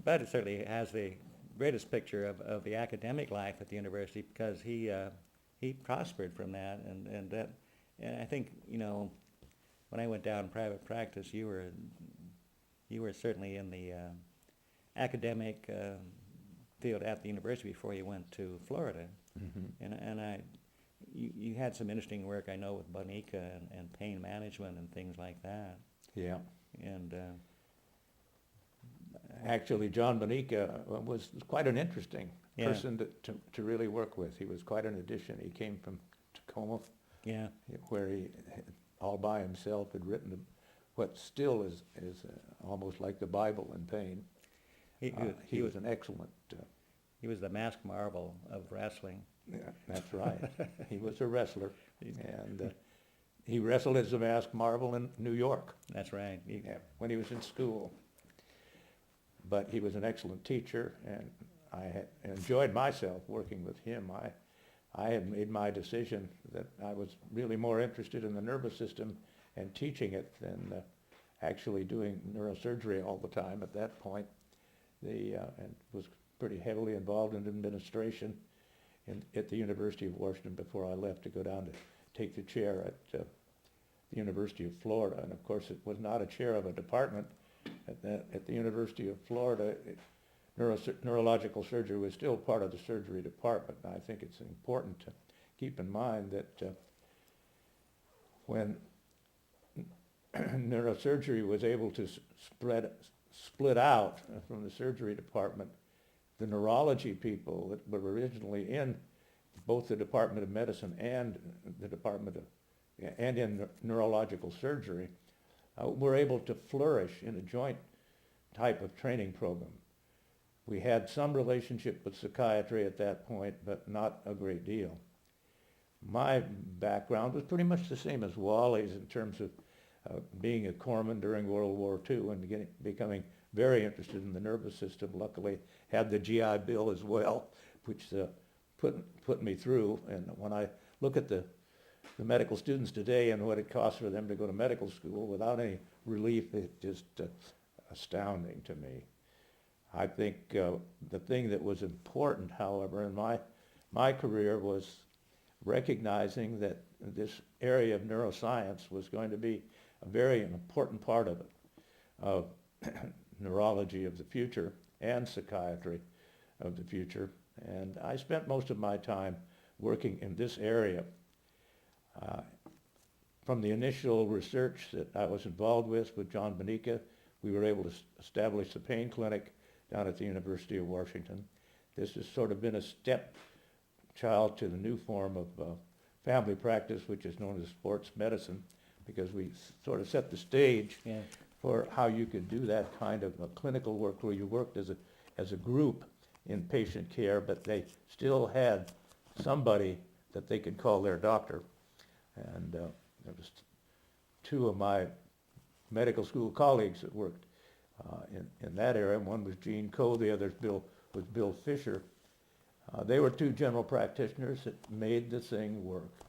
Bud certainly has the greatest picture of the academic life at the university because he prospered from that, and I think, when I went down private practice, you were certainly in the academic field at the university before you went to Florida, Hmm. you had some interesting work, I know, with Bonica and pain management and things like that, Yeah. and Actually, John Bonica was quite an interesting yeah, person to really work with. He was quite an addition. He came from Tacoma, yeah, where he, all by himself, had written what still is almost like the Bible in pain. he, he, was- He was an excellent, he was the masked marvel of wrestling. yeah, that's right. He was a wrestler, and he wrestled as a masked marvel in New York, That's right. yeah, when he was in school. But he was an excellent teacher, and I had enjoyed myself working with him. I had made my decision that I was really more interested in the nervous system and teaching it than actually doing neurosurgery all the time at that point. And was pretty heavily involved in administration at the University of Washington before I left to go down to take the chair at the University of Florida. And of course, it was not a chair of a department. At the University of Florida, neurological surgery was still part of the surgery department. And I think it's important to keep in mind that when neurosurgery was able to split out from the surgery department, the neurology people that were originally in both the Department of Medicine and the Department of and in neurological surgery were able to flourish in a joint type of training program. We had some relationship with psychiatry at that point, but not a great deal. My background was pretty much the same as Wally's in terms of being a corpsman during World War II and becoming very interested in the nervous system. Luckily, had the GI Bill as well, which put me through. And when I look at the medical students today and what it costs for them to go to medical school without any relief, it's just astounding to me. I think the thing that was important, however, in my career was recognizing that this area of neuroscience was going to be a very important part of it, of neurology of the future and psychiatry of the future. And I spent most of my time working in this area. Uh, from the initial research that I was involved with John Bonica, we were able to establish the pain clinic down at the University of Washington. This has sort of been a step child to the new form of family practice, which is known as sports medicine, because we sort of set the stage Yeah, for how you could do that kind of clinical work where you worked as a group in patient care, but they still had somebody that they could call their doctor. And there was two of my medical school colleagues that worked in that area. One was Gene Coe, the other was Bill Fisher. They were two general practitioners that made the thing work.